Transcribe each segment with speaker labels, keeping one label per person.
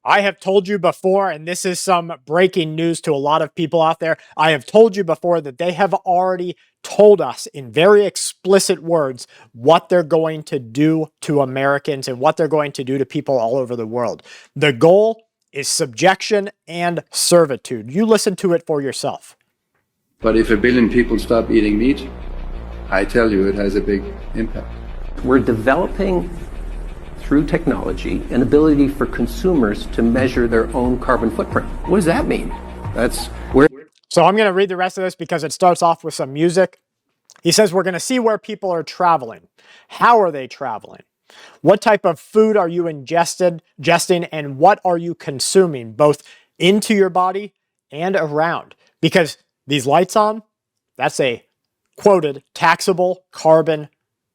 Speaker 1: I have told you before, and this is some breaking news to a lot of people out there. I have told you before that they have already told us in very explicit words what they're going to do to Americans and what they're going to do to people all over the world. The goal is subjection and servitude. You listen to it for yourself.
Speaker 2: But if 1 billion people stop eating meat, I tell you, it has a big impact.
Speaker 3: We're developing, through technology, an ability for consumers to measure their own carbon footprint. What does that mean? That's where.
Speaker 1: So I'm going to read the rest of this because it starts off with some music. He says, we're going to see where people are traveling. How are they traveling? What type of food are you ingesting, and what are you consuming, both into your body and around? Because these lights on, that's a quoted taxable carbon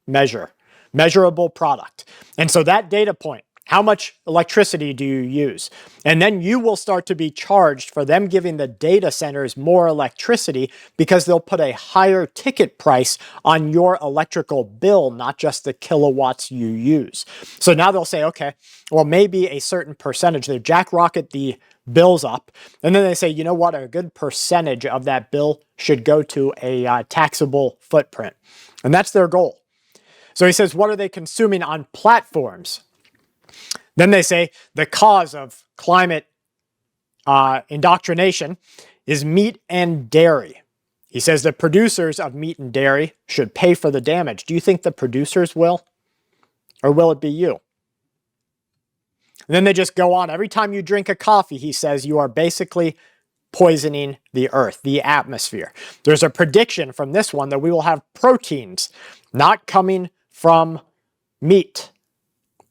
Speaker 1: measurable product. And so that data point, how much electricity do you use? And then you will start to be charged for them giving the data centers more electricity because they'll put a higher ticket price on your electrical bill, not just the kilowatts you use. So now they'll say, okay, well, maybe a certain percentage, they jackrocket the bills up, and then they say, you know what, a good percentage of that bill should go to a taxable footprint. And that's their goal. So he says, what are they consuming on platforms? Then they say the cause of climate indoctrination is meat and dairy. He says the producers of meat and dairy should pay for the damage. Do you think the producers will? Or will it be you? And then they just go on. Every time you drink a coffee, he says, you are basically poisoning the earth, the atmosphere. There's a prediction from this one that we will have proteins not coming from meat.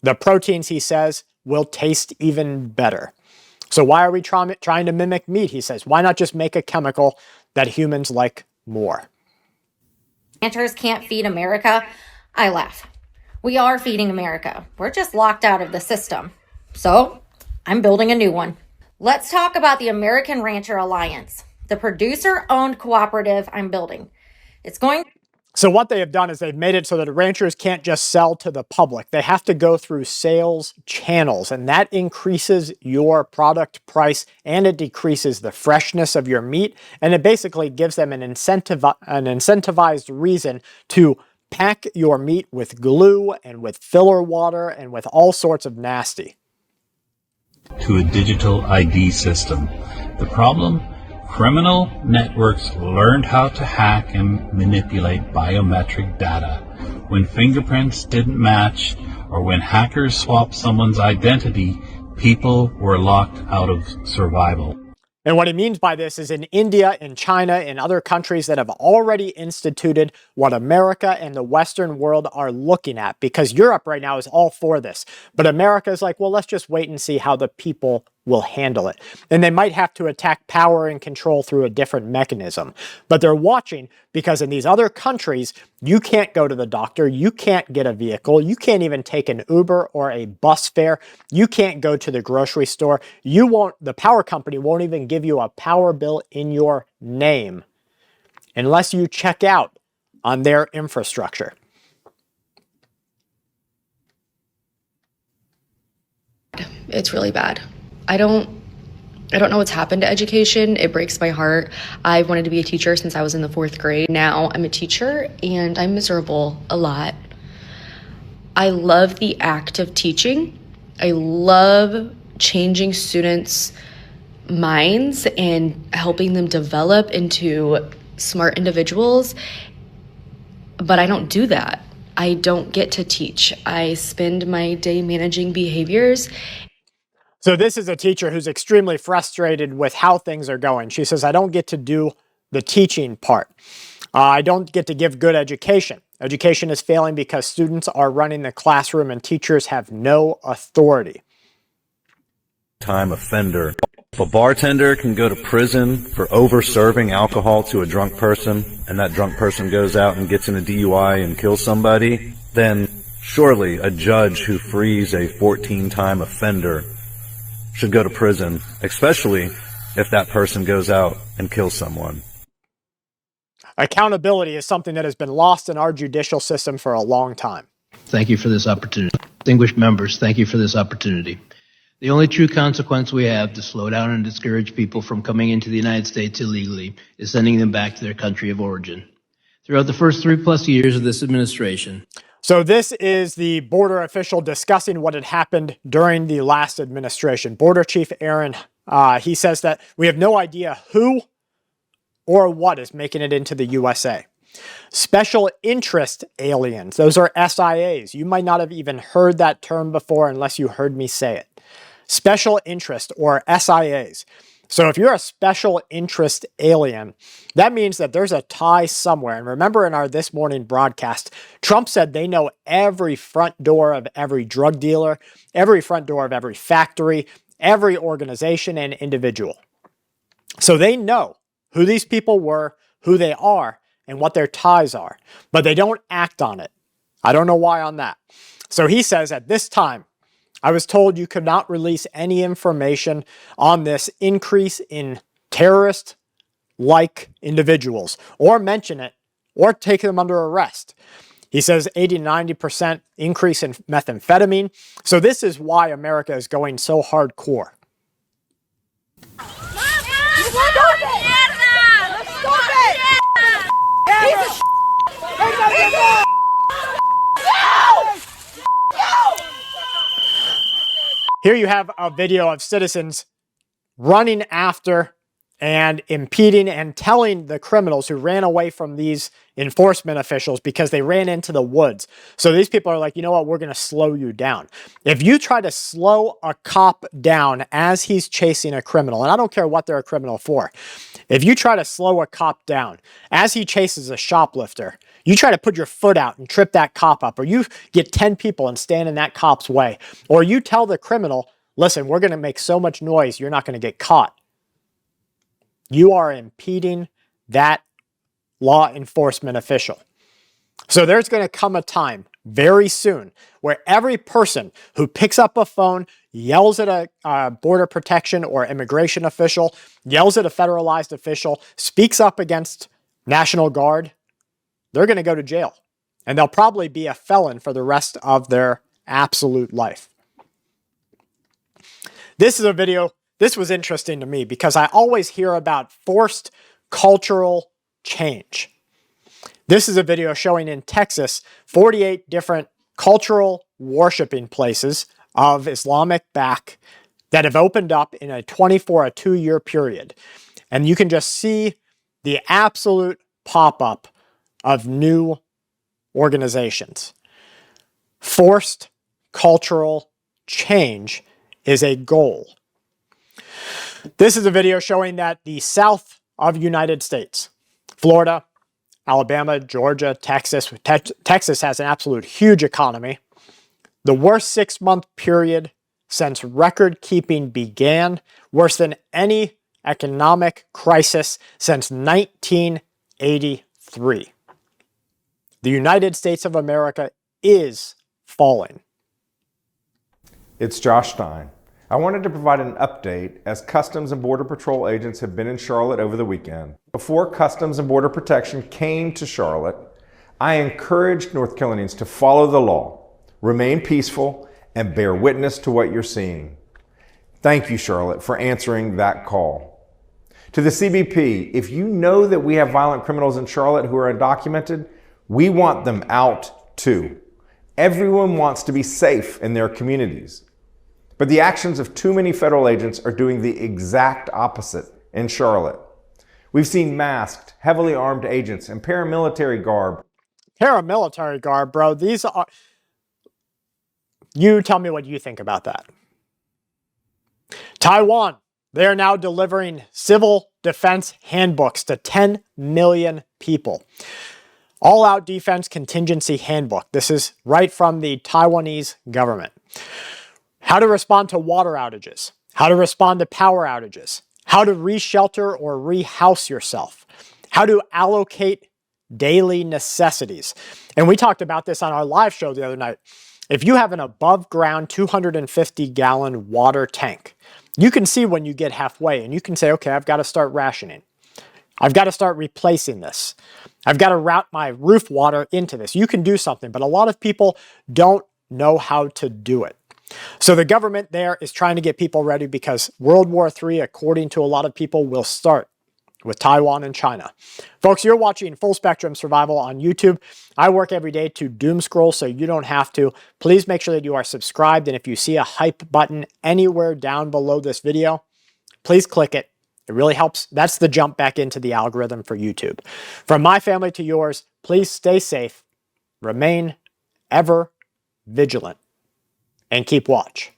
Speaker 1: The proteins, he says, will taste even better. So why are we trying to mimic meat? He says, why not just make a chemical that humans like more?
Speaker 4: Ranchers can't feed America. I laugh. We are feeding America. We're just locked out of the system. So I'm building a new one. Let's talk about the American Rancher Alliance, the producer-owned cooperative I'm building. So
Speaker 1: what they have done is they've made it so that ranchers can't just sell to the public. They have to go through sales channels, and that increases your product price, and it decreases the freshness of your meat, and it basically gives them an incentivized reason to pack your meat with glue and with filler water and with all sorts of nasty.
Speaker 5: To a digital ID system. The problem? Criminal networks learned how to hack and manipulate biometric data. When fingerprints didn't match, or when hackers swapped someone's identity, people were locked out of survival.
Speaker 1: And what he means by this is in India, in China, in other countries that have already instituted what America and the Western world are looking at, because Europe right now is all for this. But America is like, well, let's just wait and see how the people will handle it. And they might have to attack power and control through a different mechanism. But they're watching because in these other countries, you can't go to the doctor, you can't get a vehicle, you can't even take an Uber or a bus fare, you can't go to the grocery store, the power company won't even give you a power bill in your name unless you check out on their infrastructure.
Speaker 6: It's really bad. I don't know what's happened to education. It breaks my heart. I've wanted to be a teacher since I was in the 4th grade. Now I'm a teacher and I'm miserable a lot. I love the act of teaching. I love changing students' minds and helping them develop into smart individuals. But I don't do that. I don't get to teach. I spend my day managing behaviors.
Speaker 1: So this is a teacher who's extremely frustrated with how things are going. She says, I don't get to do the teaching part. I don't get to give good education. Education is failing because students are running the classroom and teachers have no authority.
Speaker 7: Time offender. If a bartender can go to prison for over-serving alcohol to a drunk person, and that drunk person goes out and gets in a DUI and kills somebody, then surely a judge who frees a 14-time offender should go to prison, especially if that person goes out and kills someone.
Speaker 1: Accountability is something that has been lost in our judicial system for a long time.
Speaker 8: Thank you for this opportunity. Distinguished members, thank you for this opportunity. The only true consequence we have to slow down and discourage people from coming into the United States illegally is sending them back to their country of origin. Throughout the first 3+ years of this administration.
Speaker 1: So this is the border official discussing what had happened during the last administration. Border Chief Aaron, he says that we have no idea who or what is making it into the USA. Special interest aliens, those are SIAs. You might not have even heard that term before unless you heard me say it. Special interest, or SIAs. So if you're a special interest alien, that means that there's a tie somewhere. And remember in our This Morning broadcast, Trump said they know every front door of every drug dealer, every front door of every factory, every organization and individual. So they know who these people were, who they are, and what their ties are. But they don't act on it. I don't know why on that. So he says at this time, I was told you could not release any information on this increase in terrorist-like individuals, or mention it, or take them under arrest. He says 80-90% increase in methamphetamine. So this is why America is going so hardcore. Here you have a video of citizens running after and impeding and telling the criminals who ran away from these enforcement officials because they ran into the woods. So these people are like, you know what, we're going to slow you down. If you try to slow a cop down as he's chasing a criminal, and I don't care what they're a criminal for, if you try to slow a cop down as he chases a shoplifter, you try to put your foot out and trip that cop up, or you get 10 people and stand in that cop's way, or you tell the criminal, listen, we're going to make so much noise, you're not going to get caught. You are impeding that law enforcement official. So there's going to come a time very soon where every person who picks up a phone, yells at a border protection or immigration official, yells at a federalized official, speaks up against National Guard, they're going to go to jail. And they'll probably be a felon for the rest of their absolute life. This is a video, this was interesting to me because I always hear about forced cultural change. This is a video showing in Texas 48 different cultural worshiping places of Islamic back that have opened up in a 2-year period. And you can just see the absolute pop-up of new organizations. Forced cultural change is a goal. This is a video showing that the South of United States, Florida, Alabama, Georgia, Texas. Texas has an absolute huge economy. The worst 6-month period since record-keeping began, worse than any economic crisis since 1983. The United States of America is falling.
Speaker 9: It's Josh Stein. I wanted to provide an update as Customs and Border Patrol agents have been in Charlotte over the weekend. Before Customs and Border Protection came to Charlotte, I encouraged North Carolinians to follow the law, remain peaceful, and bear witness to what you're seeing. Thank you, Charlotte, for answering that call. To the CBP, if you know that we have violent criminals in Charlotte who are undocumented, we want them out too. Everyone wants to be safe in their communities. But the actions of too many federal agents are doing the exact opposite in Charlotte. We've seen masked, heavily armed agents in paramilitary garb.
Speaker 1: Paramilitary garb, bro. These are... You tell me what you think about that. Taiwan. They are now delivering civil defense handbooks to 10 million people. All-out defense contingency handbook. This is right from the Taiwanese government. How to respond to water outages. How to respond to power outages. How to re-shelter or re-house yourself. How to allocate daily necessities. And we talked about this on our live show the other night. If you have an above-ground 250-gallon water tank, you can see when you get halfway and you can say, okay, I've got to start rationing. I've got to start replacing this. I've got to route my roof water into this. You can do something, but a lot of people don't know how to do it. So the government there is trying to get people ready because World War III, according to a lot of people, will start with Taiwan and China. Folks, you're watching Full Spectrum Survival on YouTube. I work every day to doom scroll so you don't have to. Please make sure that you are subscribed, and if you see a hype button anywhere down below this video, please click it. It really helps. That's the jump back into the algorithm for YouTube. From my family to yours, please stay safe, remain ever vigilant, and keep watch.